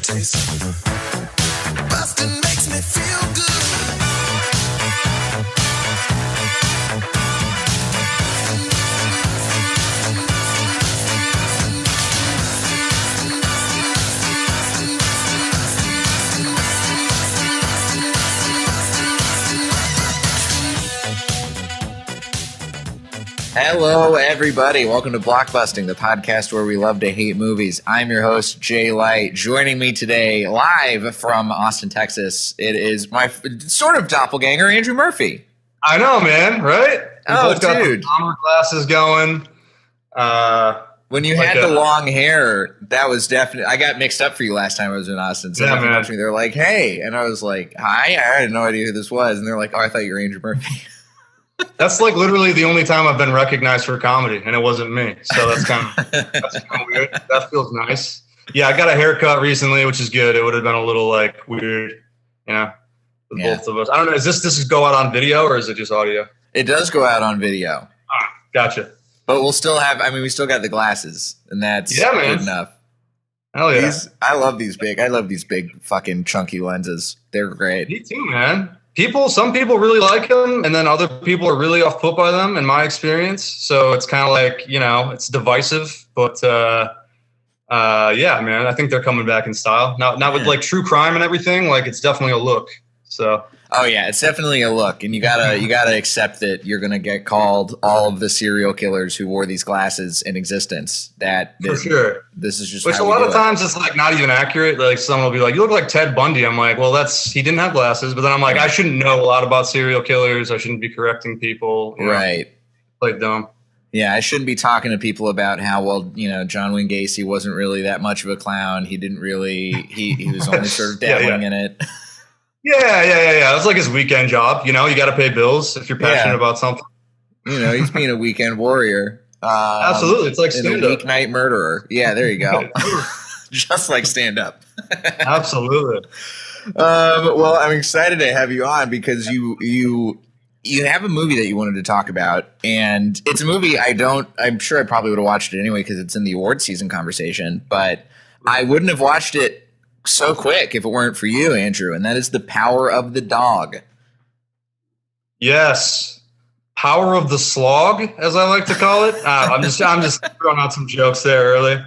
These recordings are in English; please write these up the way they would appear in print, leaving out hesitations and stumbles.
taste. Busting makes me feel good. Hello, everybody. Welcome to Blockbusting, the podcast where we love to hate movies. I'm your host, Jay Light. Joining me today, live from Austin, Texas, it is my sort of doppelganger, Andrew Murphy. I know, man, right? Oh, dude. Got glasses going. When you had the long hair, that was definitely... I got mixed up for you last time I was in Austin. So yeah, man. They're like, hey. And I was like, hi. I had no idea who this was. And they're like, oh, I thought you were Andrew Murphy. That's like literally the only time I've been recognized for comedy, and it wasn't me. So that's kind of weird. That feels nice. Yeah, I got a haircut recently, which is good. It would have been a little like weird, you know, with both of us. I don't know. Is this go out on video or is it just audio? It does go out on video. Gotcha. But we'll still have. I mean, we still got the glasses, and that's good enough. Hell yeah! I love these big fucking chunky lenses. They're great. Me too, man. Some people really like them, and then other people are really off put by them, in my experience. So it's kind of like, you know, it's divisive. But yeah, man, I think they're coming back in style. Not with like true crime and everything. Like, it's definitely a look. So. Oh yeah, it's definitely a look, and you gotta accept that you're gonna get called all of the serial killers who wore these glasses in existence. For sure. This is just which a lot of times it's like not even accurate. Like someone will be like, "You look like Ted Bundy." I'm like, "Well, he didn't have glasses." But then I'm like, I shouldn't know a lot about serial killers. I shouldn't be correcting people. Right. Play dumb. Yeah, I shouldn't be talking to people about how, well, you know, John Wayne Gacy wasn't really that much of a clown. He didn't really. He was only sort of dabbling in it. Yeah. It was like his weekend job. You know, you got to pay bills if you're passionate about something. You know, he's being a weekend warrior. Absolutely. It's like stand-up. A weeknight murderer. Yeah, there you go. Just like stand-up. Absolutely. Well, I'm excited to have you on because you have a movie that you wanted to talk about. And it's a movie I'm sure I probably would have watched it anyway because it's in the award season conversation. But I wouldn't have watched it so quick if it weren't for you, Andrew, and that is The Power of the Dog. Yes. Power of the Slog, as I like to call it. I'm just throwing out some jokes there early.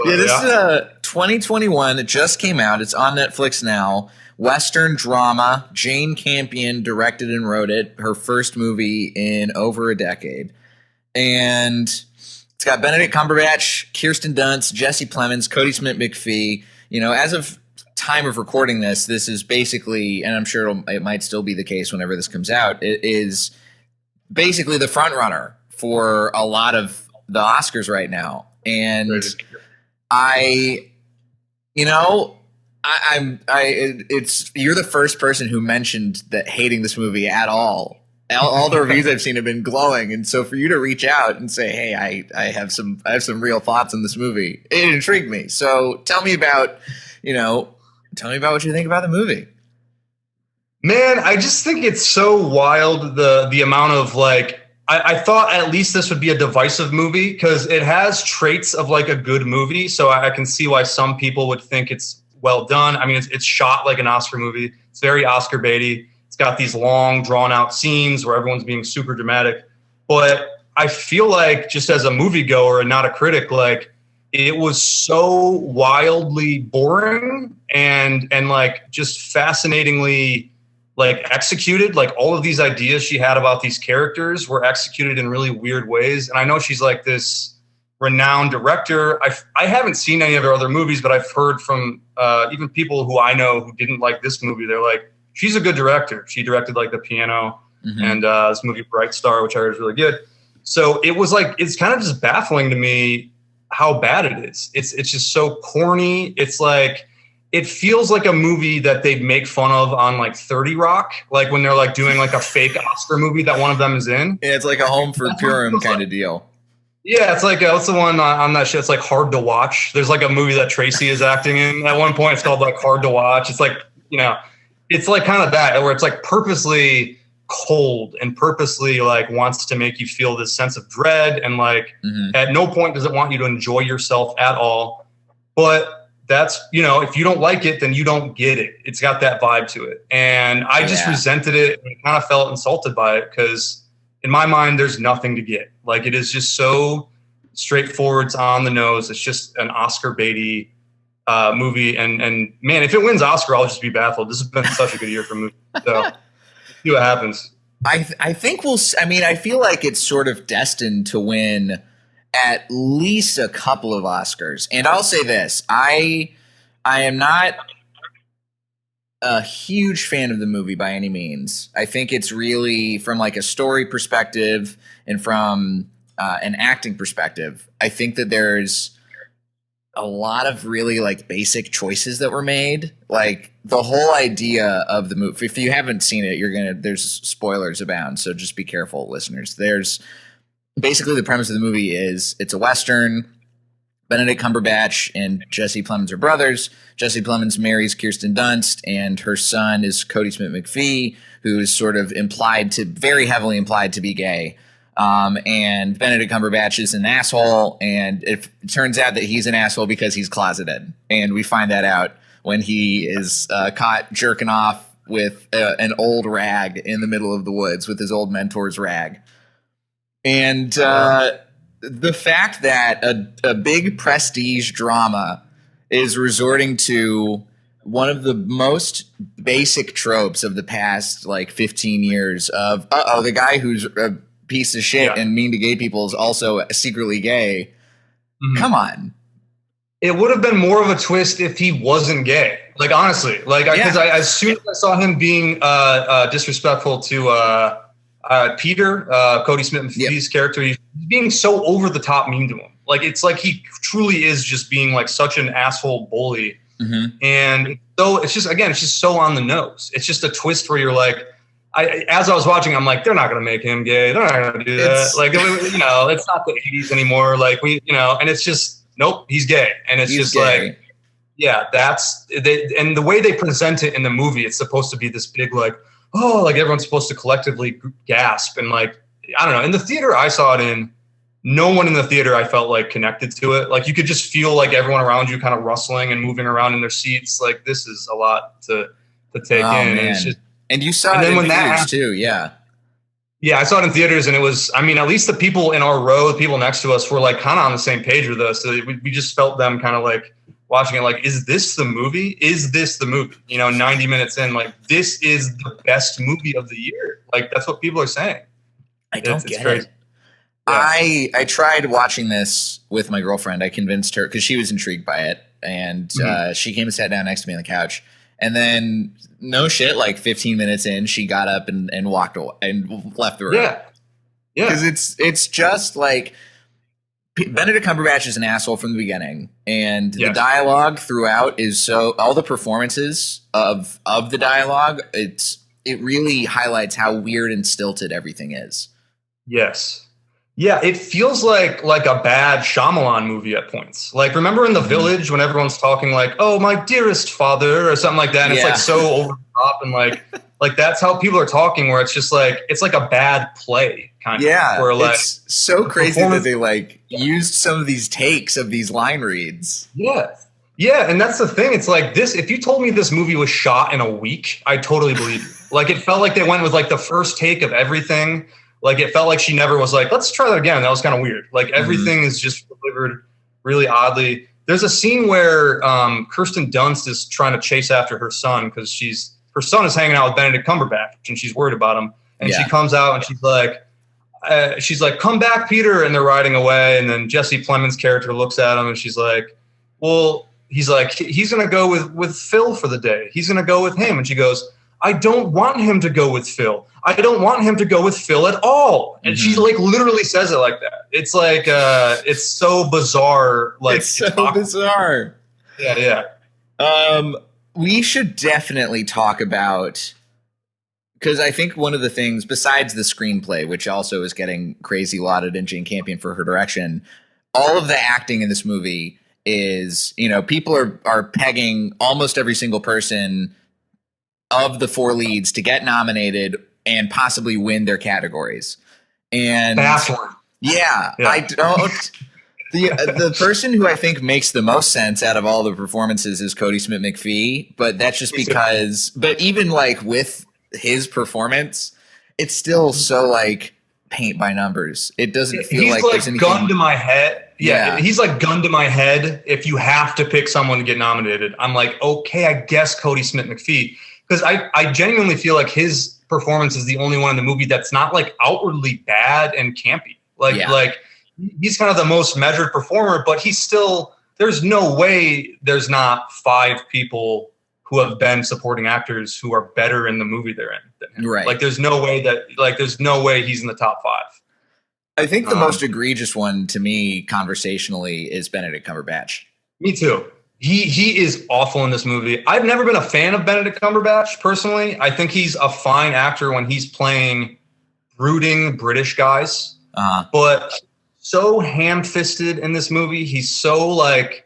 This is 2021. It just came out. It's on Netflix now. Western drama. Jane Campion directed and wrote it. Her first movie in over a decade. And it's got Benedict Cumberbatch, Kirsten Dunst, Jesse Plemons, Cody Smith-McPhee. You know, as of time of recording this is basically, and I'm sure it might still be the case whenever this comes out, it is basically the frontrunner for a lot of the Oscars right now. And you're the first person who mentioned that hating this movie at all. All the reviews I've seen have been glowing, and so for you to reach out and say, "Hey, I have some real thoughts on this movie," it intrigued me. So tell me about what you think about the movie. Man, I just think it's so wild the amount of like. I thought at least this would be a divisive movie because it has traits of like a good movie. So I can see why some people would think it's well done. I mean, it's shot like an Oscar movie. It's very Oscar baity. It's got these long, drawn-out scenes where everyone's being super dramatic. But I feel like, just as a moviegoer and not a critic, like, it was so wildly boring and like just fascinatingly like executed. Like, all of these ideas she had about these characters were executed in really weird ways. And I know she's like this renowned director. I haven't seen any of her other movies, but I've heard from even people who I know who didn't like this movie. They're like, she's a good director. She directed like The Piano and this movie Bright Star, which I heard is really good. So it was like, it's kind of just baffling to me how bad it is. It's just so corny. It's like, it feels like a movie that they'd make fun of on like 30 Rock, like when they're like doing like a fake Oscar movie that one of them is in. Yeah, it's like a Home for Purim kind of deal. Yeah, it's like what's the one on that shit? It's like Hard to Watch. There's like a movie that Tracy is acting in. At one point, it's called like Hard to Watch. It's like, you know, it's like kind of that where it's like purposely cold and purposely like wants to make you feel this sense of dread and like at no point does it want you to enjoy yourself at all. But that's, you know, if you don't like it, then you don't get it. It's got that vibe to it. And I just resented it and kind of felt insulted by it because in my mind, there's nothing to get. Like, it is just so straightforward. It's on the nose. It's just an Oscar baity movie. And man, if it wins Oscar, I'll just be baffled. This has been such a good year for movies. So see what happens. I think I feel like it's sort of destined to win at least a couple of Oscars. And I'll say this, I am not a huge fan of the movie by any means. I think it's really, from like a story perspective and from an acting perspective, I think that there's a lot of really like basic choices that were made. Like the whole idea of the movie, if you haven't seen it, there's spoilers abound. So just be careful, listeners. There's basically the premise of the movie is it's a Western. Benedict Cumberbatch and Jesse Plemons are brothers. Jesse Plemons marries Kirsten Dunst, and her son is Cody Smith-McPhee, who is sort of very heavily implied to be gay. And Benedict Cumberbatch is an asshole, and it turns out that he's an asshole because he's closeted. And we find that out when he is caught jerking off with an old rag in the middle of the woods with his old mentor's rag. And the fact that a big prestige drama is resorting to one of the most basic tropes of the past like 15 years of the guy who's a piece of shit and mean to gay people is also secretly gay. Mm-hmm. Come on. It would have been more of a twist if he wasn't gay. Like, honestly, like, because as soon as I saw him being disrespectful to Peter, Cody Smith-McPhee's character, he's being so over the top mean to him. Like, it's like he truly is just being like such an asshole bully. Mm-hmm. And so it's just so on the nose. It's just a twist where you're like, as I was watching, I'm like, they're not going to make him gay. They're not going to do that. Like, you know, it's not the 80s anymore. Like, and it's just, nope, he's gay. And it's just gay. Like, yeah, and the way they present it in the movie, it's supposed to be this big, like, oh, like everyone's supposed to collectively gasp. And like, I don't know, in the theater I saw it in, no one in the theater I felt like connected to it. Like, you could just feel like everyone around you kind of rustling and moving around in their seats. Like, this is a lot to take in. Man. And it's just, and you saw it in theaters too, yeah. Yeah, I saw it in theaters, and it was, I mean, at least the people in our row, the people next to us were like kind of on the same page with us. So we just felt them kind of like watching it like, is this the movie? Is this the movie? 90 minutes in, like, this is the best movie of the year. Like, that's what people are saying. I don't get it. Yeah. I tried watching this with my girlfriend. I convinced her because she was intrigued by it, and she came and sat down next to me on the couch. And then, no shit, like 15 minutes in, she got up and walked away and left the room. Yeah. Because it's just like Benedict Cumberbatch is an asshole from the beginning. And the dialogue throughout is so – all the performances of the dialogue, it really highlights how weird and stilted everything is. Yes. Yeah, it feels like a bad Shyamalan movie at points. Like, remember in The Village when everyone's talking like, "Oh, my dearest father," or something like that, and it's like so over the top, and like that's how people are talking. Where it's just like it's like a bad play kind of. Yeah, where like it's so crazy that they like used some of these takes of these line reads. Yeah, and that's the thing. It's like this. If you told me this movie was shot in a week, I totally believe you. Like, it felt like they went with like the first take of everything. Like, it felt like she never was like, let's try that again. That was kind of weird. Like, everything is just delivered really oddly. There's a scene where Kirsten Dunst is trying to chase after her son because her son is hanging out with Benedict Cumberbatch and she's worried about him. And she comes out and she's like, come back, Peter. And they're riding away. And then Jesse Plemons' character looks at him and she's like, well, he's going to go with Phil for the day. He's going to go with him. And she goes, I don't want him to go with Phil. I don't want him to go with Phil at all. And she like literally says it like that. It's like, it's so bizarre. Like, it's so bizarre. Yeah. We should definitely talk about, because I think one of the things besides the screenplay, which also is getting crazy lauded in Jane Campion for her direction, all of the acting in this movie is, people are pegging almost every single person of the four leads to get nominated and possibly win their categories. And baffling. Yeah. The person who I think makes the most sense out of all the performances is Cody Smith McPhee, but that's just because. But even like with his performance, it's still so like paint by numbers. It doesn't feel he's like there's anything. Gun to my head. Yeah, he's like gun to my head. If you have to pick someone to get nominated, I'm like, okay, I guess Cody Smith McPhee, because I genuinely feel like his performance is the only one in the movie that's not like outwardly bad and campy. Like he's kind of the most measured performer, but he's still. There's no way there's not 5 people who have been supporting actors who are better in the movie they're in than him. Right. Like there's no way he's in the top 5. I think the most egregious one to me conversationally is Benedict Cumberbatch. Me too. He is awful in this movie. I've never been a fan of Benedict Cumberbatch personally. I think he's a fine actor when he's playing brooding British guys. But so ham-fisted in this movie. He's so like,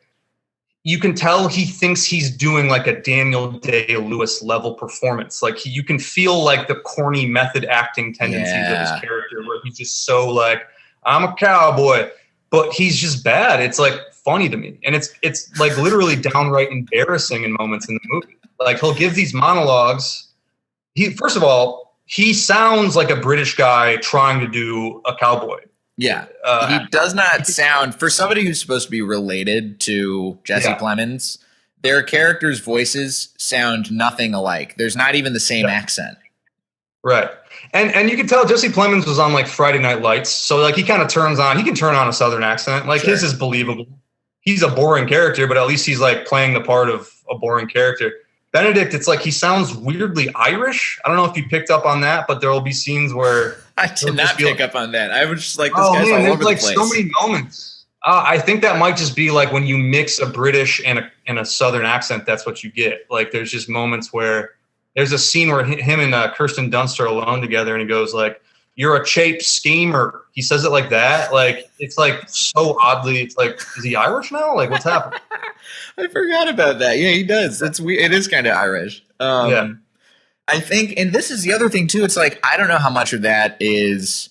you can tell he thinks he's doing like a Daniel Day-Lewis level performance. Like you can feel like the corny method acting tendencies of his character, where he's just so like, I'm a cowboy, but he's just bad. It's like funny to me, and it's like literally downright embarrassing in moments in the movie. Like he'll give these monologues. First of all, he sounds like a British guy trying to do a cowboy. Yeah, he does not sound, for somebody who's supposed to be related to Jesse Plemons, their characters' voices sound nothing alike. There's not even the same accent. Right. And you can tell Jesse Plemons was on like Friday Night Lights. So like he kind of he can turn on a Southern accent. Like his is believable. He's a boring character, but at least he's like playing the part of a boring character. Benedict, it's like he sounds weirdly Irish. I don't know if you picked up on that, but there will be scenes where I did not pick up on that. I was just like, this guy's all over the place. So many moments. I think that might just be like when you mix a British and a Southern accent, that's what you get. Like there's just moments where there's a scene where him and Kirsten Dunst are alone together, and he goes like, "You're a cheap schemer." He says it like that. Like it's like so oddly. It's like, is he Irish now? Like what's happening? I forgot about that. Yeah, he does. It's weird. It is kind of Irish. I think, and this is the other thing too. It's like, I don't know how much of that is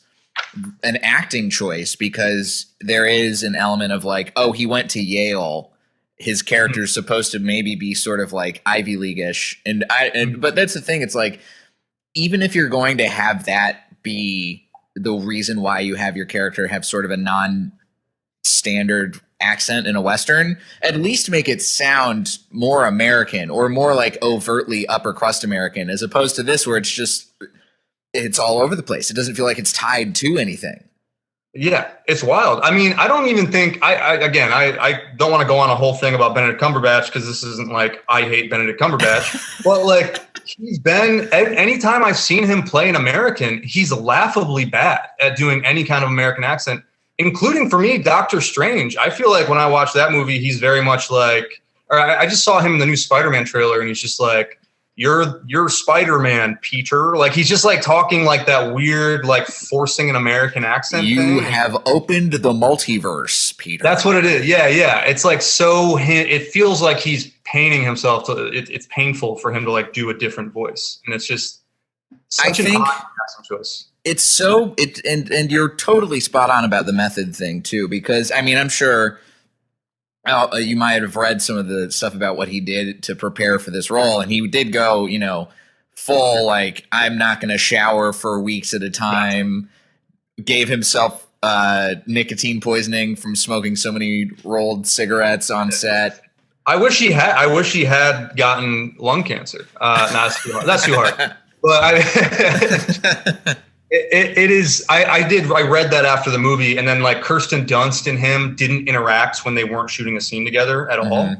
an acting choice, because there is an element of like, oh, he went to Yale. His character's supposed to maybe be sort of like Ivy League-ish. But that's the thing. It's like, even if you're going to have that be the reason why you have your character have sort of a non-standard accent in a Western, at least make it sound more American or more like overtly upper crust American, as opposed to this where it's all over the place. It doesn't feel like it's tied to anything. Yeah, it's wild. I mean, I don't even think I don't want to go on a whole thing about Benedict Cumberbatch, because this isn't like I hate Benedict Cumberbatch, but like he's been, anytime I've seen him play an American, he's laughably bad at doing any kind of American accent, including for me, Doctor Strange. I feel like when I watch that movie, he's very much like, or I just saw him in the new Spider-Man trailer, and he's just like, You're Spider-Man, Peter. Like he's just like talking like that weird, like forcing an American accent. You have opened the multiverse, Peter. That's what it is. Yeah. It's like it feels like he's painting himself to. It's painful for him to like do a different voice, and it's just such an odd casting choice. It's so and you're totally spot on about the method thing too, because I mean, I'm sure. You might have read some of the stuff about what he did to prepare for this role, and he did go, full like, I'm not going to shower for weeks at a time. Gave himself nicotine poisoning from smoking so many rolled cigarettes on set. I wish he had gotten lung cancer. That's too hard. But It is. I read that after the movie, and then like Kirsten Dunst and him didn't interact when they weren't shooting a scene together at all.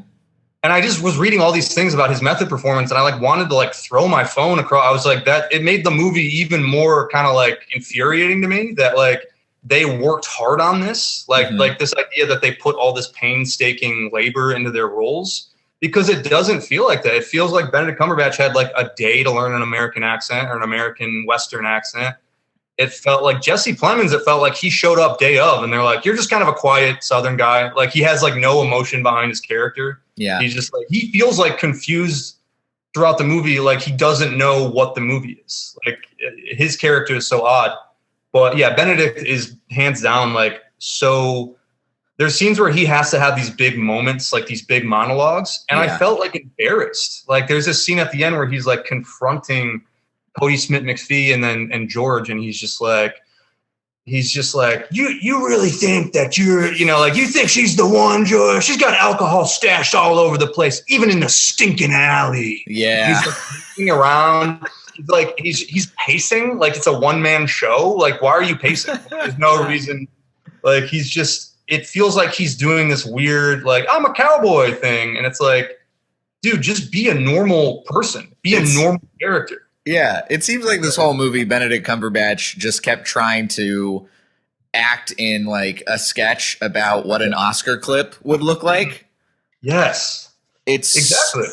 And I just was reading all these things about his method performance, and I like wanted to like throw my phone across. I was like, that it made the movie even more kind of like infuriating to me that like they worked hard on this, like this idea that they put all this painstaking labor into their roles, because it doesn't feel like that. It feels like Benedict Cumberbatch had like a day to learn an American accent or an American Western accent. It felt like Jesse Plemons, it felt like he showed up day of, and they're like, you're just kind of a quiet Southern guy. Like he has like no emotion behind his character. Yeah. He's just like, he feels like confused throughout the movie. Like he doesn't know what the movie is. Like his character is so odd. But yeah, Benedict is hands down like so there's scenes where he has to have these big moments, like these big monologues, and I felt like embarrassed. Like there's this scene at the end where he's like confronting Cody Smith McPhee and George, and he's just like, you really think that you're, like you think she's the one, George? She's got alcohol stashed all over the place, even in the stinking alley. Yeah, he's like pacing around. He's pacing like it's a one-man show. Like, why are you pacing? There's no reason. Like it feels like he's doing this weird, like, I'm a cowboy thing. And it's like, dude, just be a normal person. Be a normal character. Yeah. It seems like this whole movie, Benedict Cumberbatch just kept trying to act in like a sketch about what an Oscar clip would look like. Yes. Exactly.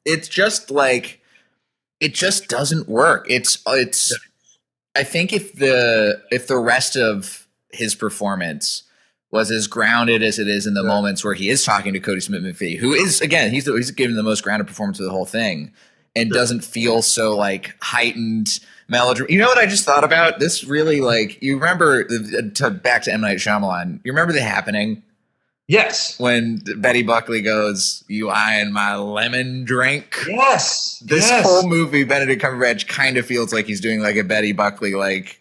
It's just like, it just doesn't work. It's I think if the rest of his performance was as grounded as it is in the moments where he is talking to Cody Smith McPhee, who is, again, he's given the most grounded performance of the whole thing, and doesn't feel so like heightened melodrama. You know what I just thought about? This really, like, you remember, back to M. Night Shyamalan, you remember The Happening? Yes. When Betty Buckley goes, "You eyeing my lemon drink?" Yes. This whole movie, Benedict Cumberbatch kind of feels like he's doing like a Betty Buckley, like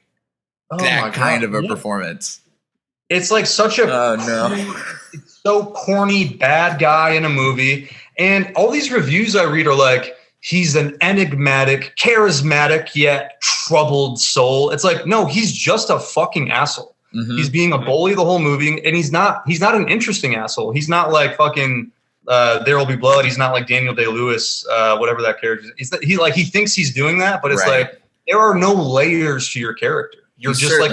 that kind of a performance. It's like such a it's so corny bad guy in a movie. And all these reviews I read are like, he's an enigmatic, charismatic, yet troubled soul. It's like, no, he's just a fucking asshole. Mm-hmm. He's being a bully the whole movie, and he's not an interesting asshole. He's not like fucking There Will Be Blood. He's not like Daniel Day-Lewis, whatever that character is. He thinks he's doing that, but it's like there are no layers to your character. You're just like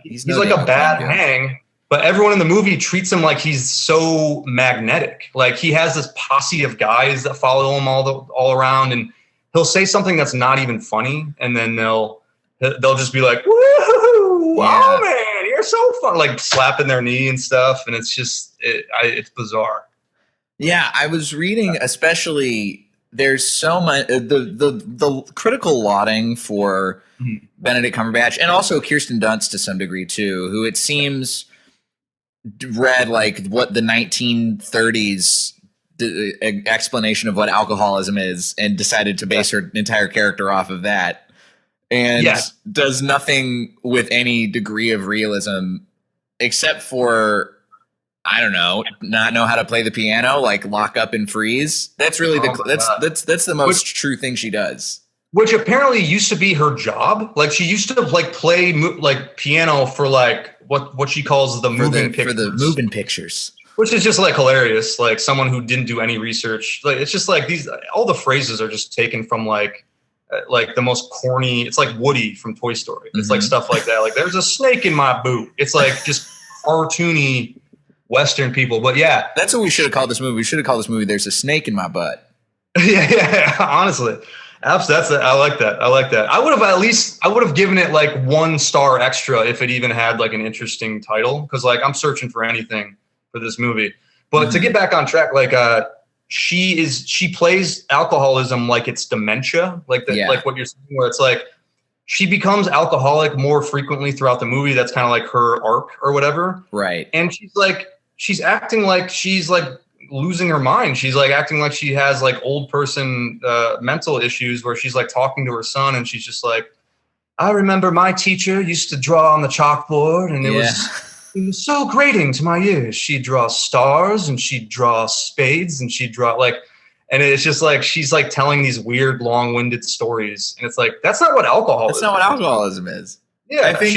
he's like a bad hang. But everyone in the movie treats him like he's so magnetic. Like he has this posse of guys that follow him all around, and he'll say something that's not even funny, and then they'll just be like, "Woo! Oh man, you're so fun!" Like slapping their knee and stuff, and it's just it's bizarre. Yeah, I was reading, especially there's so much the critical lauding for Benedict Cumberbatch and also Kirsten Dunst to some degree too, who it seems read like what the 1930s explanation of what alcoholism is and decided to base her entire character off of that, and does nothing with any degree of realism except for, I don't know, not know how to play the piano, like lock up and freeze. That's really that's the most true thing she does. Which apparently used to be her job. Like she used to like play like piano for like what she calls the moving pictures. For the moving pictures. Which is just like hilarious. Like someone who didn't do any research. Like it's just like all the phrases are just taken from like the most corny. It's like Woody from Toy Story. It's like stuff like that. Like there's a snake in my boot. It's like just cartoony Western people. But yeah, that's what we should have called this movie. We should have called this movie "There's a Snake in My Butt." yeah. Honestly. Absolutely. I like that. I would have given it like 1 star extra if it even had like an interesting title. Cause like I'm searching for anything for this movie, but to get back on track, like, she plays alcoholism like it's dementia, like what you're saying, where it's like she becomes alcoholic more frequently throughout the movie. That's kind of like her arc or whatever. Right. And she's acting like she's like losing her mind. She's like acting like she has like old person mental issues, where she's like talking to her son and she's just like, I remember my teacher used to draw on the chalkboard, and it was so grating to my ears. She'd draw stars and she'd draw spades and she'd draw like, and it's just like she's like telling these weird long-winded stories, and it's like that's not what alcoholism is. That's not what alcoholism is. Yeah, I think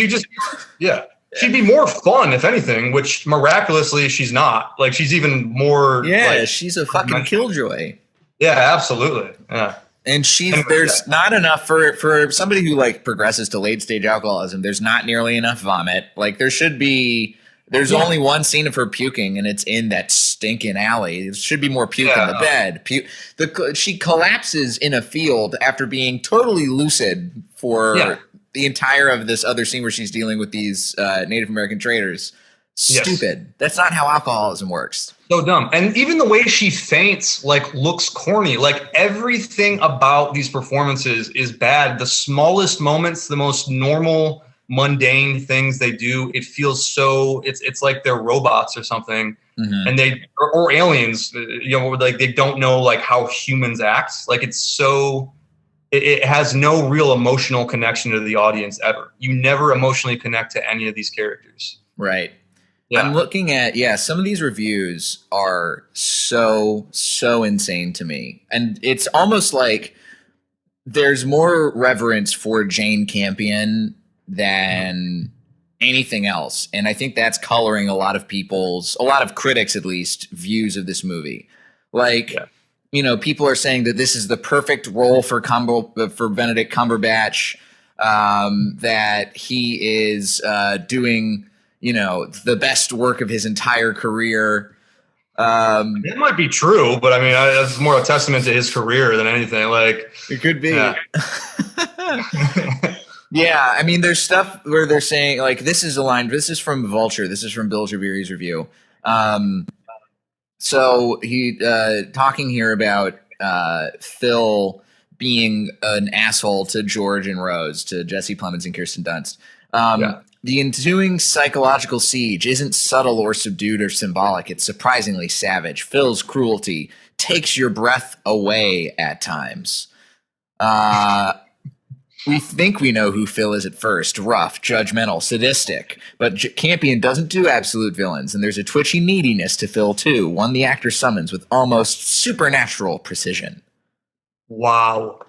she'd be more fun, if anything, which miraculously she's not. Like she's even more. Yeah, like, she's a fucking killjoy. Yeah, absolutely. Yeah, and there's not enough for somebody who like progresses to late stage alcoholism. There's not nearly enough vomit. Like there should be. There's only one scene of her puking, and it's in that stinking alley. There should be more puke in the bed. She collapses in a field after being totally lucid for the entire of this other scene where she's dealing with these Native American traders. Stupid. Yes. That's not how alcoholism works. So dumb. And even the way she faints, like, looks corny. Like, everything about these performances is bad. The smallest moments, the most normal mundane things they do, it feels so, it's like they're robots or something. And or aliens, like they don't know like how humans act. Like it's so, it has no real emotional connection to the audience ever. You never emotionally connect to any of these characters. Right. Yeah. I'm looking at, some of these reviews are so insane to me. And it's almost like there's more reverence for Jane Campion than anything else. And I think that's coloring a lot of critics at least, views of this movie. Like, people are saying that this is the perfect role for Benedict Cumberbatch, that he is doing, the best work of his entire career. It might be true, but I mean, that's more a testament to his career than anything. Like it could be. Yeah, I mean, there's stuff where they're saying, like, this is a line. This is from Vulture. This is from Bill Jabiri's review. So he talking here about Phil being an asshole to George and Rose, to Jesse Plemons and Kirsten Dunst. The ensuing psychological siege isn't subtle or subdued or symbolic. It's surprisingly savage. Phil's cruelty takes your breath away at times. We think we know who Phil is at first. Rough, judgmental, sadistic. But Campion doesn't do absolute villains, and there's a twitchy neediness to Phil, too, one the actor summons with almost supernatural precision. Wow.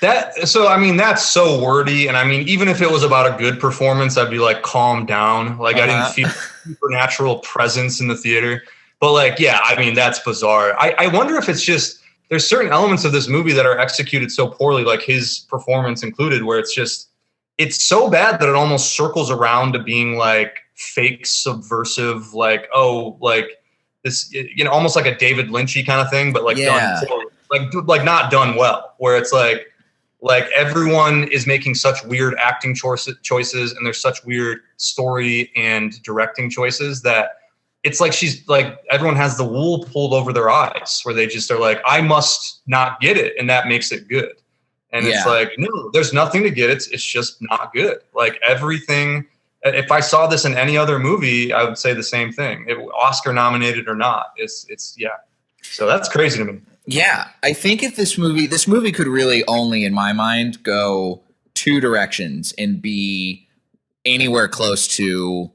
That's so wordy. And I mean, even if it was about a good performance, I'd be like, calm down. Like I didn't feel supernatural presence in the theater. But like, that's bizarre. I wonder if it's just, there's certain elements of this movie that are executed so poorly, like his performance included, where it's so bad that it almost circles around to being like fake subversive, like, this, almost like a David Lynchy kind of thing, but like done poorly, like not done well, where it's like everyone is making such weird acting choices and there's such weird story and directing choices that it's like she's like, everyone has the wool pulled over their eyes, where they just are like, I must not get it, and that makes it good. And it's like, no, there's nothing to get. It's just not good. Like everything. If I saw this in any other movie, I would say the same thing. Oscar nominated or not, it's. So that's crazy to me. Yeah, I think if this movie could really only, in my mind, go two directions and be anywhere close to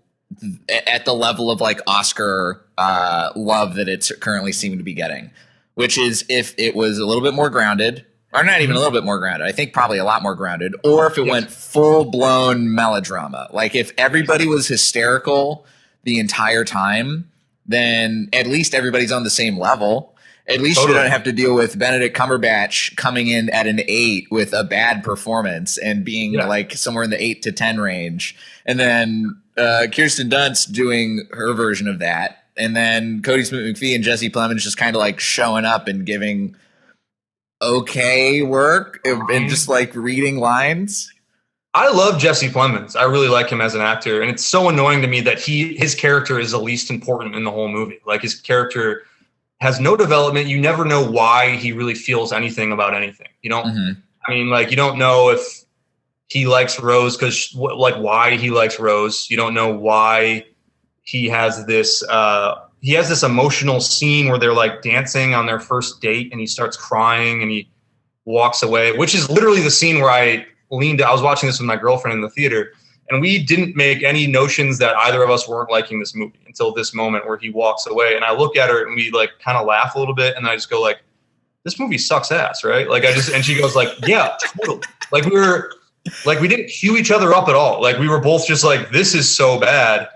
at the level of like Oscar love that it's currently seeming to be getting, which is if it was a little bit more grounded, or not even a little bit more grounded, I think probably a lot more grounded, or if it went full blown melodrama. Like if everybody was hysterical the entire time, then at least everybody's on the same level. At least you don't have to deal with Benedict Cumberbatch coming in at an 8 with a bad performance and being like somewhere in the 8 to 10 range. And then Kirsten Dunst doing her version of that. And then Cody Smith-McPhee and Jesse Plemons just kind of like showing up and giving okay work and just like reading lines. I love Jesse Plemons. I really like him as an actor. And it's so annoying to me that his character is the least important in the whole movie. Like his character has no development. You never know why he really feels anything about anything. You don't, I mean, like, you don't know if he likes Rose because like why he likes Rose. You don't know why he has this emotional scene where they're like dancing on their first date and he starts crying and he walks away, which is literally the scene where I was watching this with my girlfriend in the theater, and we didn't make any notions that either of us weren't liking this movie until this moment where he walks away. And I look at her and we like kind of laugh a little bit. And I just go like, this movie sucks ass, right? Like and she goes like, yeah, totally. Like we didn't cue each other up at all. Like we were both just like, this is so bad.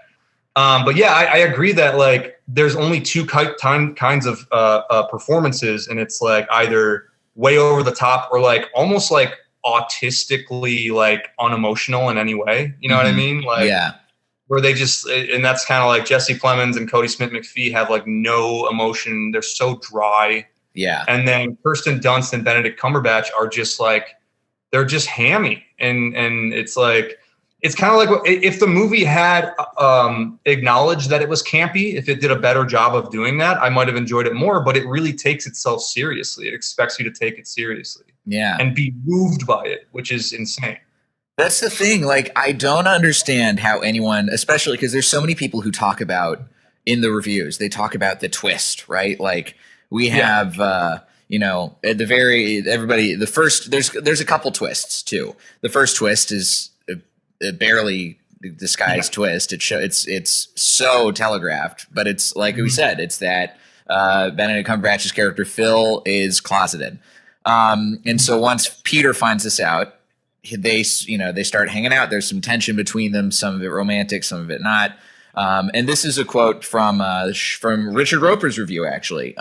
But yeah, I agree that like there's only two kinds of performances, and it's like either way over the top or like almost like autistically like unemotional in any way, you know what I mean? Like where they just, and that's kind of like Jesse Plemons and Cody Smith-McPhee have like no emotion. They're so dry. Yeah. And then Kirsten Dunst and Benedict Cumberbatch are just like, they're just hammy. And it's like, it's kind of like if the movie had acknowledged that it was campy, if it did a better job of doing that, I might have enjoyed it more, but it really takes itself seriously. It expects you to take it seriously. Yeah. And be moved by it, which is insane. That's the thing. Like, I don't understand how anyone, especially because there's so many people who talk about in the reviews, they talk about the twist, right? Like, we have, at the very, everybody, the first, there's a couple twists too. The first twist is a barely disguised twist. It's so telegraphed, but it's like we said, it's that Benedict Cumberbatch's character Phil is closeted. And so once Peter finds this out, they start hanging out. There's some tension between them, some of it romantic, some of it not. And this is a quote from Richard Roper's review, actually.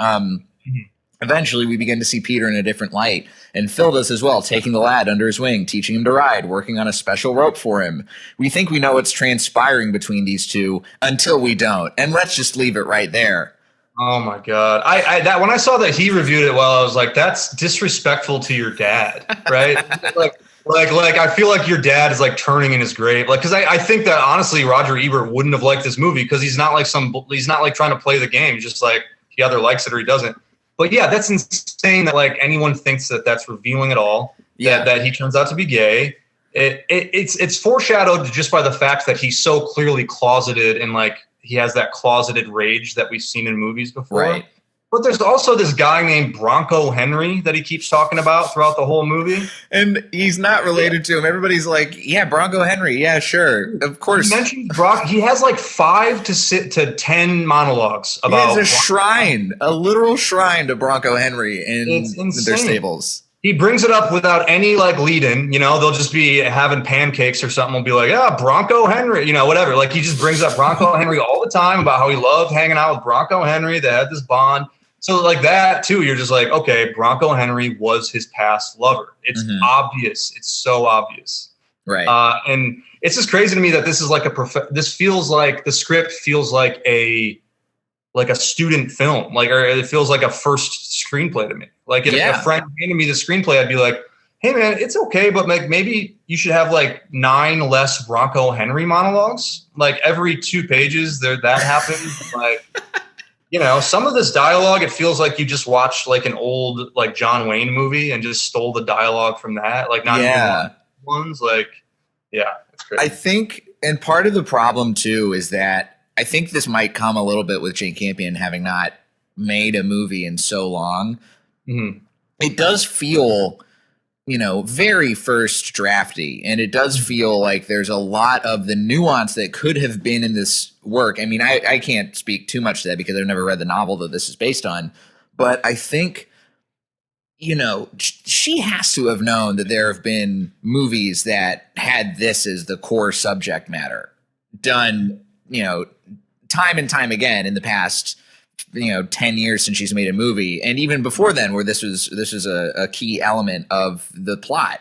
Eventually, we begin to see Peter in a different light, and Phil does as well, taking the lad under his wing, teaching him to ride, working on a special rope for him. We think we know what's transpiring between these two until we don't, and let's just leave it right there. Oh my God. That when I saw that he reviewed it well, I was like, that's disrespectful to your dad, right? Like I feel like your dad is like turning in his grave. Like, cause I think that honestly, Roger Ebert wouldn't have liked this movie because he's not like trying to play the game. He's just like, he either likes it or he doesn't. But yeah, that's insane that like anyone thinks that that's revealing at all. Yeah. That he turns out to be gay. It's foreshadowed just by the fact that he's so clearly closeted and like, he has that closeted rage that we've seen in movies before. Right. But there's also this guy named Bronco Henry that he keeps talking about throughout the whole movie. And he's not related to him. Everybody's like, yeah, Bronco Henry. Yeah, sure. Of course. He mentioned he has like 5 to 10 monologues about. He has a shrine, a literal shrine to Bronco Henry in their stables. He brings it up without any like lead in, they'll just be having pancakes or something. We'll be like, yeah, Bronco Henry, whatever. Like he just brings up Bronco Henry all the time about how he loved hanging out with Bronco Henry. They had this bond. So like that too, you're just like, okay, Bronco Henry was his past lover. It's obvious. It's so obvious. Right. And it's just crazy to me that this is like this feels like the script feels like a student film, or it feels like a first screenplay to me. Like if a friend handed me the screenplay, I'd be like, hey man, it's okay, but like maybe you should have like 9 less Bronco Henry monologues. Like every 2 pages that happens. Like, some of this dialogue, it feels like you just watched like an old like John Wayne movie and just stole the dialogue from that. Like not even ones. Like, yeah, it's crazy. I think, and part of the problem too is that I think this might come a little bit with Jane Campion having not made a movie in so long. Mm-hmm. It does feel, very first drafty, and it does feel like there's a lot of the nuance that could have been in this work. I mean, I can't speak too much to that because I've never read the novel that this is based on, but I think, she has to have known that there have been movies that had this as the core subject matter done, time and time again in the past, 10 years since she's made a movie. And even before then, where this was a key element of the plot,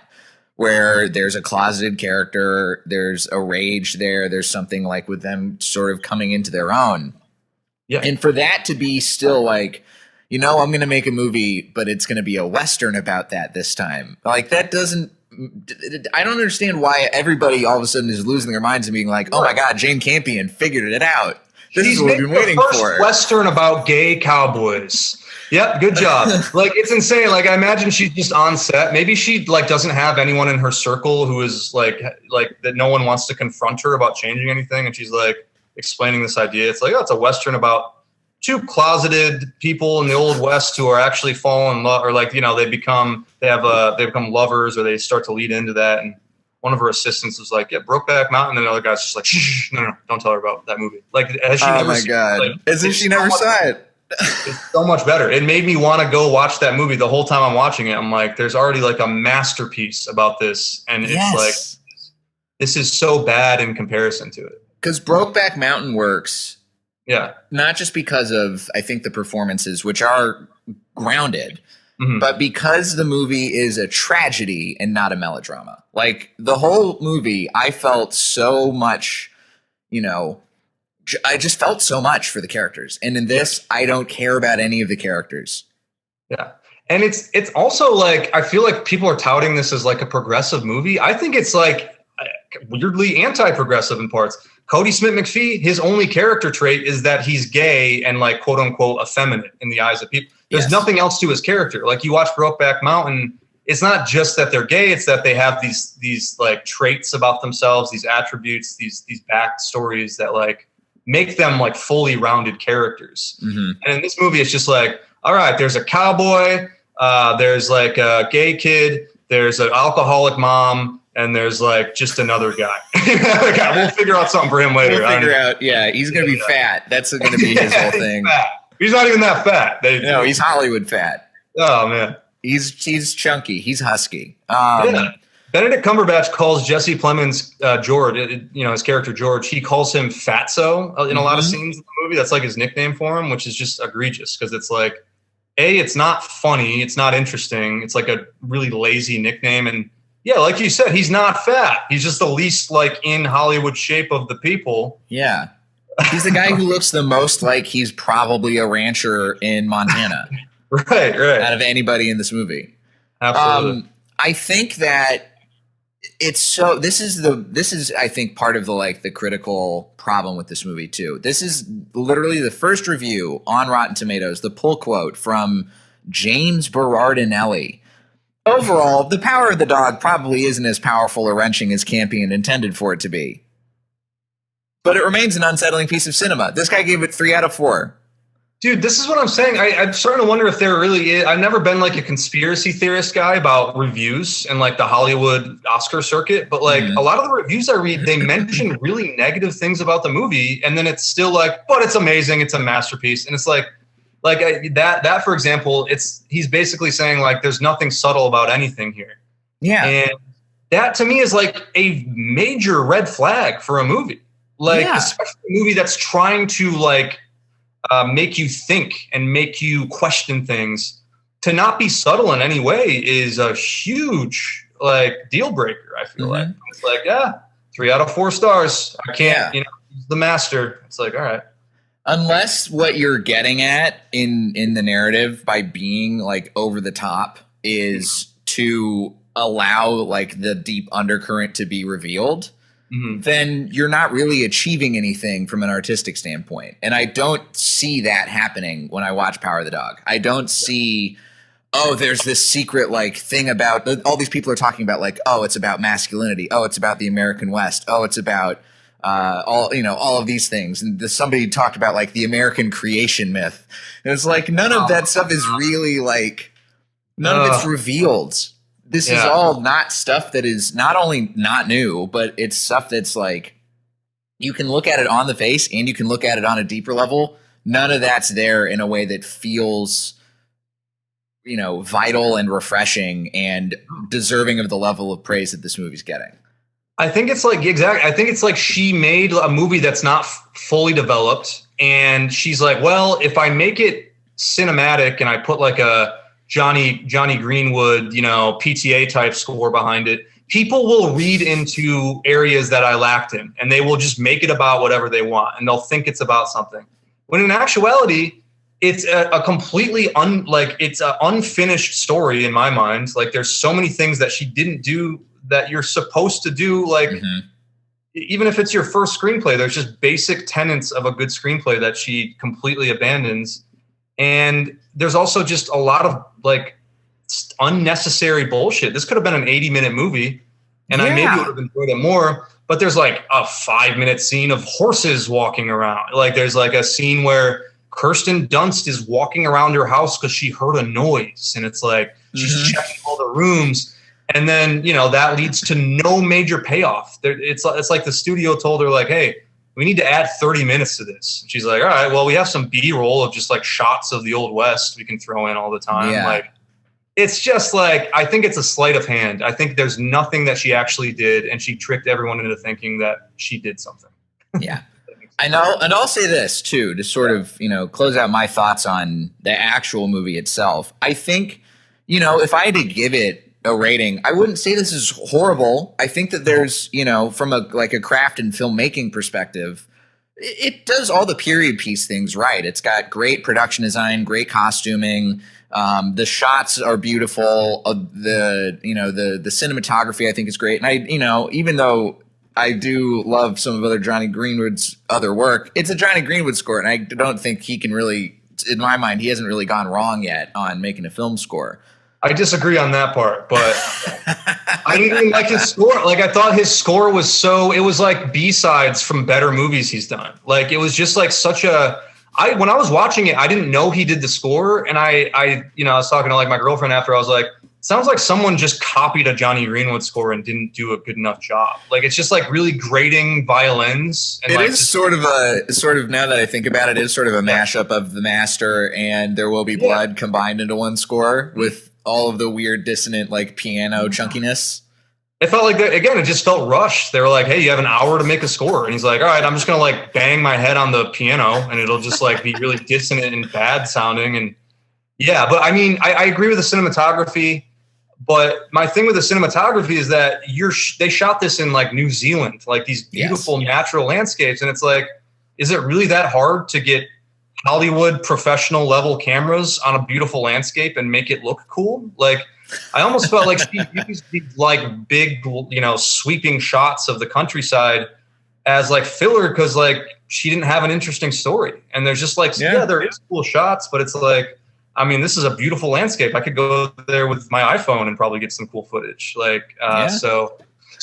where there's a closeted character, there's a rage there's something like with them sort of coming into their own. Yeah. And for that to be still like, I'm going to make a movie, but it's going to be a Western about that this time. Like that I don't understand why everybody all of a sudden is losing their minds and being like, oh my God, Jane Campion figured it out. This is what we've been waiting for. Western about gay cowboys. Yep, good job. Like it's insane. Like I imagine she's just on set. Maybe she like doesn't have anyone in her circle who is like that. No one wants to confront her about changing anything, and she's like explaining this idea. It's like, it's a Western about 2 closeted people in the Old West who are actually falling in love, or like they become lovers, or they start to lead into that. And one of her assistants was like, yeah, Brokeback Mountain. And the other guy's just like, shh, no, don't tell her about that movie. Like, has she never seen it? God. Like, as if she never saw it. It's so much better. It made me want to go watch that movie. The whole time I'm watching it, I'm like, there's already like a masterpiece about this. And it's like, this is so bad in comparison to it. Because Brokeback Mountain works. Yeah. Not just because of, I think, the performances, which are grounded, but because the movie is a tragedy and not a melodrama. Like the whole movie, I felt so much, I just felt so much for the characters. And in this, I don't care about any of the characters. Yeah. And it's also like, I feel like people are touting this as like a progressive movie. I think it's like weirdly anti-progressive in parts. Cody Smith-McPhee, his only character trait is that he's gay and like quote unquote effeminate in the eyes of people. There's nothing else to his character. Like you watch Brokeback Mountain, it's not just that they're gay, it's that they have these like traits about themselves, these attributes, these backstories that like make them like fully rounded characters. And in this movie, it's just like, all right, there's a cowboy, there's like a gay kid, there's an alcoholic mom, and there's like just another guy. We'll figure out something for him later. We'll figure out. Yeah, he's gonna be fat. That's gonna be his whole thing. He's not even that fat. No, he's Hollywood fat. Oh man, he's chunky. He's husky. Benedict Cumberbatch calls Jesse Plemons George. His character George. He calls him Fatso in a lot of scenes in the movie. That's like his nickname for him, which is just egregious because it's like, it's not funny, it's not interesting. It's like a really lazy nickname, and yeah, like you said, he's not fat. He's just the least like in Hollywood shape of the people. Yeah. He's the guy who looks the most like he's probably a rancher in Montana. Right. Out of anybody in this movie. Absolutely. I think that this is I think part of the critical problem with this movie too. This is literally the first review on Rotten Tomatoes, the pull quote from James Berardinelli. Overall, The Power of the Dog probably isn't as powerful or wrenching as Campion intended for it to be. But it remains an unsettling piece of cinema. This guy gave it 3 out of 4. Dude, this is what I'm saying. I'm starting to wonder if there really is. I've never been like a conspiracy theorist guy about reviews and like the Hollywood Oscar circuit, but like a lot of the reviews I read, they mention really negative things about the movie, and then it's still like, but it's amazing, it's a masterpiece, and it's like that for example, he's basically saying like there's nothing subtle about anything here. Yeah, and that to me is like a major red flag for a movie, like especially a movie that's trying to like make you think and make you question things. To not be subtle in any way is a huge like deal breaker. I feel like it's like 3 out of 4 stars. I can't, he's the master. It's like, all right. Unless what you're getting at in the narrative by being like over the top is to allow like the deep undercurrent to be revealed, then you're not really achieving anything from an artistic standpoint. And I don't see that happening when I watch Power of the Dog. I don't see, there's this secret like thing about all these people are talking about like, it's about masculinity. It's about the American West. It's about all of these things. And somebody talked about like the American creation myth. And it's like, none of that stuff is really like, none of it's revealed. This is all not stuff that is not only not new, but it's stuff that's like, you can look at it on the face and you can look at it on a deeper level. None of that's there in a way that feels, vital and refreshing and deserving of the level of praise that this movie's getting. I think it's like I think it's like she made a movie that's not fully developed, and she's like, well, if I make it cinematic and I put like a Johnny Greenwood, PTA type score behind it, people will read into areas that I lacked in, and they will just make it about whatever they want, and they'll think it's about something. When in actuality, it's a completely it's an unfinished story in my mind. Like there's so many things that she didn't do that you're supposed to do. Like even if it's your first screenplay, there's just basic tenets of a good screenplay that she completely abandons. And there's also just a lot of like unnecessary bullshit. This could have been an 80-minute movie, and I maybe would have enjoyed it more. But there's like a 5-minute scene of horses walking around. Like there's like a scene where Kirsten Dunst is walking around her house because she heard a noise, and it's like she's checking all the rooms. And then, that leads to no major payoff. It's like the studio told her like, hey, we need to add 30 minutes to this. And she's like, all right, well, we have some B-roll of just like shots of the Old West we can throw in all the time. Yeah. Like, it's just like, I think it's a sleight of hand. I think there's nothing that she actually did, and she tricked everyone into thinking that she did something. Yeah. I know. And I'll say this too, to sort of, close out my thoughts on the actual movie itself. I think, if I had to give it a rating, I wouldn't say this is horrible. I think that there's, from a craft and filmmaking perspective, it does all the period piece things right. It's got great production design, great costuming. The shots are beautiful. The cinematography I think is great. And even though I do love some of other Johnny Greenwood's other work, it's a Johnny Greenwood score, and I don't think he can really, in my mind, he hasn't really gone wrong yet on making a film score. I disagree on that part, but I didn't even like his score. Like, I thought his score was it was like B-sides from better movies he's done. Like, it was just like when I was watching it, I didn't know he did the score. And I was talking to like my girlfriend after. I was like, sounds like someone just copied a Johnny Greenwood score and didn't do a good enough job. Like, it's just like really grating violins. And it like, is sort of now that I think about it, is sort of a mashup of The Master and There Will Be Blood combined into one score with all of the weird dissonant like piano chunkiness. It felt like that again. It just felt rushed. They were like, "Hey, you have an hour to make a score," and he's like, "All right, I'm just gonna like bang my head on the piano, and it'll just like be really dissonant and bad sounding." And yeah, but I mean, I agree with the cinematography. But my thing with the cinematography is that they shot this in like New Zealand, like these beautiful natural landscapes, and it's like, is it really that hard to get Hollywood professional level cameras on a beautiful landscape and make it look cool? Like, I almost felt like she used these like big, sweeping shots of the countryside as like filler because like she didn't have an interesting story. And there's just like, there is cool shots, but it's like, I mean, this is a beautiful landscape. I could go there with my iPhone and probably get some cool footage. Like, so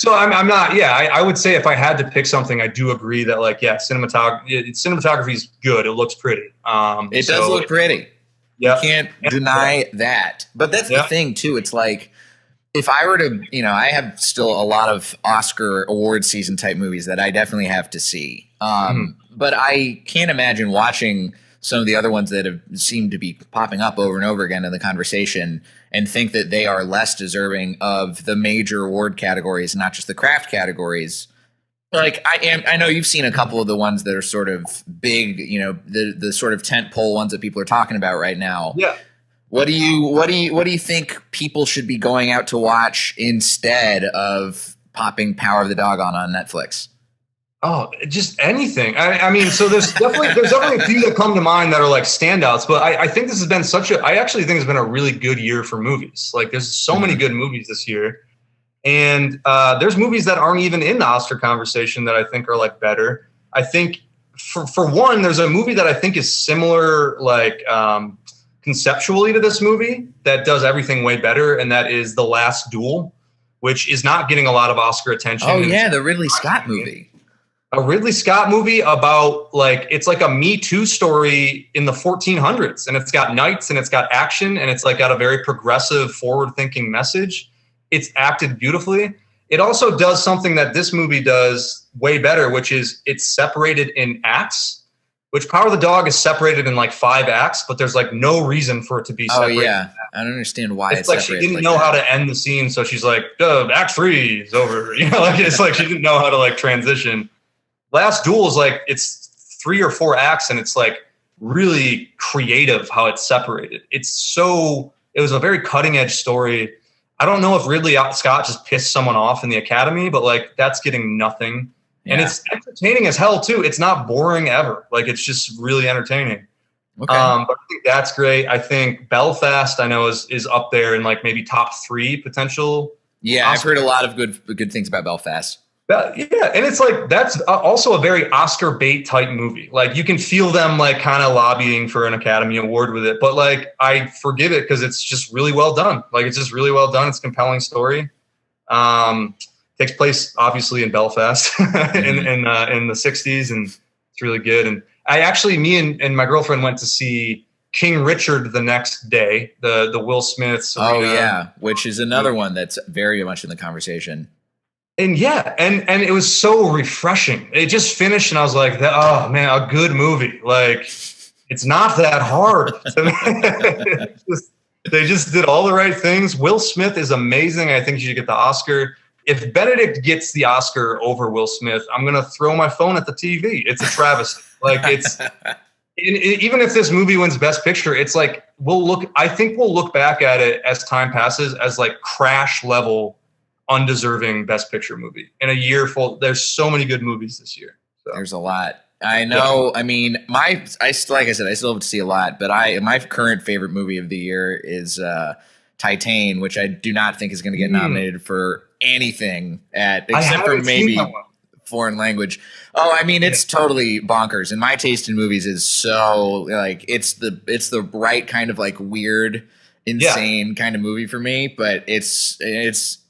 I'm not. Yeah, I would say if I had to pick something, I do agree that like, cinematography is good. It looks pretty. It does look pretty. Yeah, you can't deny that. But that's the thing too. It's like if I were to, I have still a lot of Oscar award season type movies that I definitely have to see. But I can't imagine watching some of the other ones that have seemed to be popping up over and over again in the conversation and think that they are less deserving of the major award categories, not just the craft categories. Like I know you've seen a couple of the ones that are sort of big, the sort of tent pole ones that people are talking about right now. Yeah. What do you think people should be going out to watch instead of popping Power of the Dog on Netflix? Oh, just anything. I mean, so there's definitely a few that come to mind that are like standouts, but I think this has been I actually think it's been a really good year for movies. Like, there's so many good movies this year. And there's movies that aren't even in the Oscar conversation that I think are like better. I think for one, there's a movie that I think is similar, like conceptually to this movie that does everything way better. And that is The Last Duel, which is not getting a lot of Oscar attention. Oh yeah. The Ridley Scott movie. A Ridley Scott movie about it's like a Me Too story in the 1400s, and it's got knights and it's got action and it's like got a very progressive, forward-thinking message. It's acted beautifully. It also does something that this movie does way better, which is it's separated in acts, which Power of the Dog is separated in like 5 acts, but there's like no reason for it to be separated. Oh yeah, I don't understand why it's like she didn't know how to end the scene, so she's like, Act 3 is over. It's like she didn't know how to like transition. Last Duel is like, it's 3 or 4 acts and it's like really creative how it's separated. It was a very cutting edge story. I don't know if Ridley Scott just pissed someone off in the Academy, but like that's getting nothing. Yeah. And it's entertaining as hell too. It's not boring ever. Like, it's just really entertaining. Okay. But I think that's great. I think Belfast, I know is up there in like maybe top 3 potential. Yeah. Oscar. I've heard a lot of good things about Belfast. And it's like that's also a very Oscar bait type movie. Like, you can feel them like kind of lobbying for an Academy Award with it, but like I forgive it because it's just really well done. Like, it's just really well done. It's a compelling story. Takes place obviously in Belfast in the 60s, and it's really good. And me and my girlfriend went to see King Richard the next day, the Will Smith. Which is another one that's very much in the conversation. And and it was so refreshing. It just finished, and I was like, "Oh man, a good movie! Like, it's not that hard." They just did all the right things. Will Smith is amazing. I think he should get the Oscar. If Benedict gets the Oscar over Will Smith, I'm gonna throw my phone at the TV. It's a travesty. Like, it's even if this movie wins Best Picture, it's like I think we'll look back at it as time passes as like Crash level undeserving Best Picture movie in a year full. There's so many good movies this year. So. There's a lot. I know. Yeah. I mean, like I still have to see a lot, but my current favorite movie of the year is Titan, which I do not think is going to get nominated for anything except for maybe foreign language. Oh, I mean, it's totally bonkers. And my taste in movies is so like it's the right kind of like weird insane kind of movie for me, but it's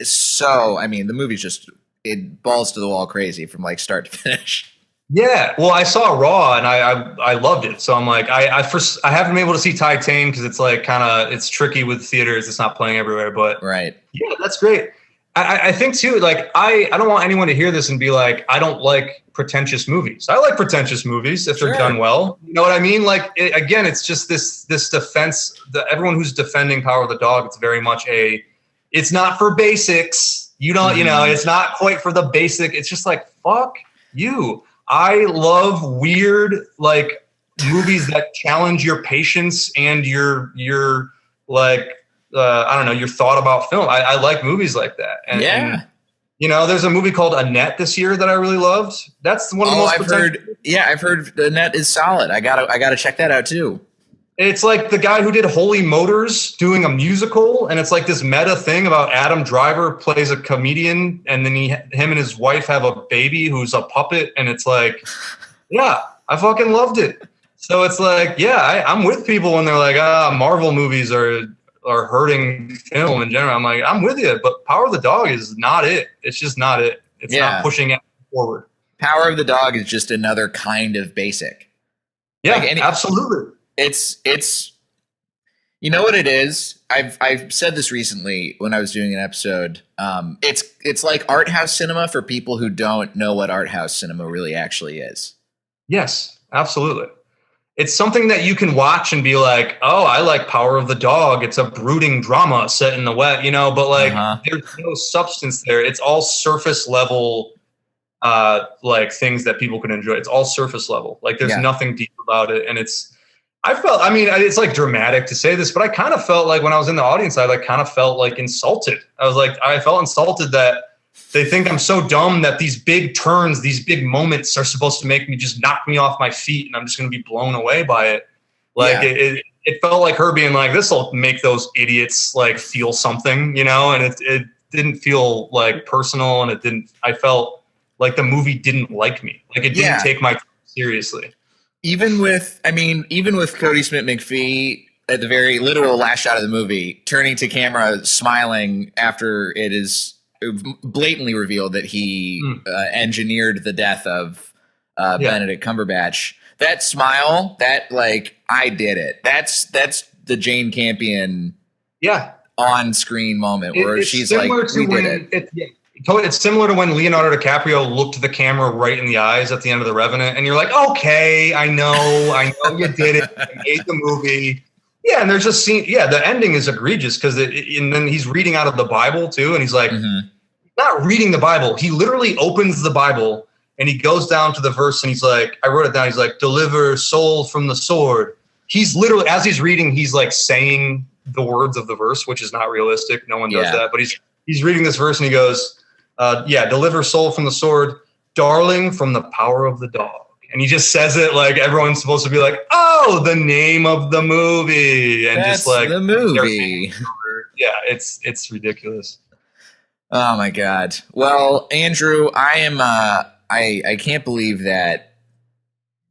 so, I mean, the movie's just, it balls to the wall crazy from like start to finish. Yeah, well, I saw Raw and I loved it. So I'm like, I haven't been able to see Titan because it's like kind of, it's tricky with theaters. It's not playing everywhere, but right. Yeah, that's great. I think too, like I don't want anyone to hear this and be like, I don't like pretentious movies. I like pretentious movies if they're done well. You know what I mean? Like again, it's just this defense. Everyone who's defending Power of the Dog, it's very much it's not for basics. You don't, you know, it's not quite for the basic. It's just like, fuck you. I love weird like movies that challenge your patience and your like. I don't know, your thought about film. I like movies like that. And, you know, there's a movie called Annette this year that I really loved. That's one of the most. I've heard Annette is solid. I gotta check that out too. It's like the guy who did Holy Motors doing a musical, and it's like this meta thing about Adam Driver plays a comedian, and then him and his wife have a baby who's a puppet, and it's like, yeah, I fucking loved it. So it's like, yeah, I'm with people when they're like, Marvel movies are hurting film in general. I'm like, I'm with you, but Power of the Dog is not it. It's just not it. It's not pushing it forward. Power of the Dog is just another kind of basic. Yeah, like absolutely. It's you know what it is? I've said this recently when I was doing an episode. It's like art house cinema for people who don't know what art house cinema really actually is. Yes, absolutely. It's something that you can watch and be like, oh, I like Power of the Dog. It's a brooding drama set in the wet, you know, but like there's no substance there. It's all surface level, like things that people can enjoy. It's all surface level. Like there's nothing deep about it. And it's like dramatic to say this, but I kind of felt like when I was in the audience, I like kind of felt like insulted. I felt insulted that they think I'm so dumb that these big turns, these big moments are supposed to make me just knock me off my feet and I'm just going to be blown away by it. Like it felt like her being like, this will make those idiots like feel something, you know? And it didn't feel like personal, and I felt like the movie didn't like me. Like it didn't take my time seriously. Even with Cody Smith-McPhee at the very literal last shot of the movie, turning to camera, smiling after it is blatantly revealed that he engineered the death of Benedict Cumberbatch. That smile, that like, I did it. That's the Jane Campion on-screen moment where she's like, we did it. It's similar to when Leonardo DiCaprio looked the camera right in the eyes at the end of The Revenant, and you're like, okay, I know you did it. You made the movie. Yeah, and there's a scene. Yeah, the ending is egregious because and then he's reading out of the Bible too, and he's like, not reading the Bible. He literally opens the Bible and he goes down to the verse and he's like, I wrote it down. He's like, deliver soul from the sword. He's literally, as he's reading, he's like saying the words of the verse, which is not realistic. No one does that. But he's reading this verse and he goes, deliver soul from the sword, darling, from the power of the dog. And he just says it like everyone's supposed to be like, oh, the name of the movie. And that's just like the movie. Yeah, it's ridiculous. Oh my God. Well, Andrew, I can't believe that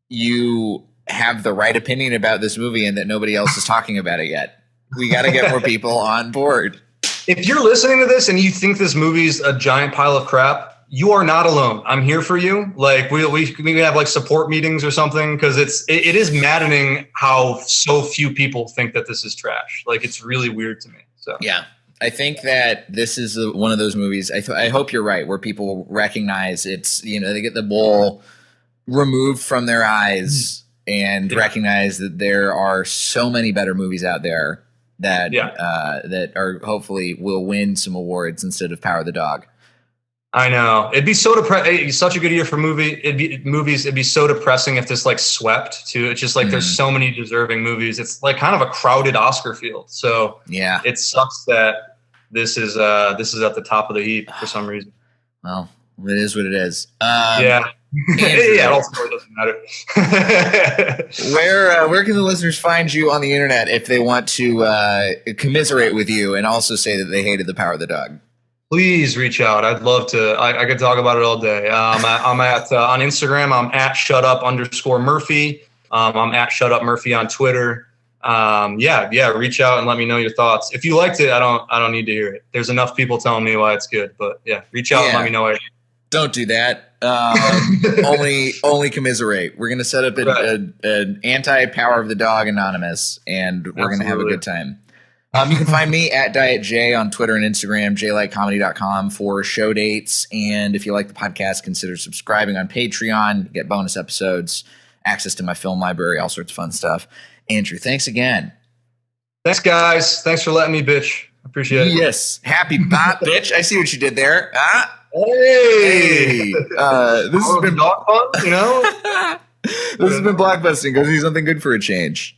you have the right opinion about this movie and that nobody else is talking about it yet. We got to get more people on board. If you're listening to this and you think this movie's a giant pile of crap, you are not alone. I'm here for you. Like we have like support meetings or something, because it is maddening how so few people think that this is trash. Like it's really weird to me. So yeah. I think that this is one of those movies. I hope you're right, where people recognize it's, they get the bowl removed from their eyes and recognize that there are so many better movies out there that that are hopefully will win some awards instead of Power of the Dog. I know. It'd be so depressing. Such a good year for movies. It'd be so depressing if this like swept too. It's just like there's so many deserving movies. It's like kind of a crowded Oscar field. So yeah, it sucks that this is at the top of the heap for some reason. Well, it is what it is. Andrew, it also doesn't matter. Where can the listeners find you on the internet if they want to commiserate with you and also say that they hated the Power of the Dog? Please reach out. I'd love to. I could talk about it all day. I'm at on Instagram. I'm at @shutup_Murphy. I'm at @shutupmurphy on Twitter. Reach out and let me know your thoughts. If you liked it, I don't need to hear it. There's enough people telling me why it's good, but yeah, reach out and let me know. Don't do that. Only commiserate. We're gonna set up an anti-Power of the Dog Anonymous, and we're gonna have a good time. You can find me at Diet J on Twitter and Instagram, jlightcomedy.com for show dates. And if you like the podcast, consider subscribing on Patreon, get bonus episodes, access to my film library, all sorts of fun stuff. Andrew, thanks again. Thanks, guys. Thanks for letting me bitch. Appreciate it. Yes. Happy bot, bitch. I see what you did there. Hey. This has been dog fun, This has been Blockbusting. Go see something good for a change.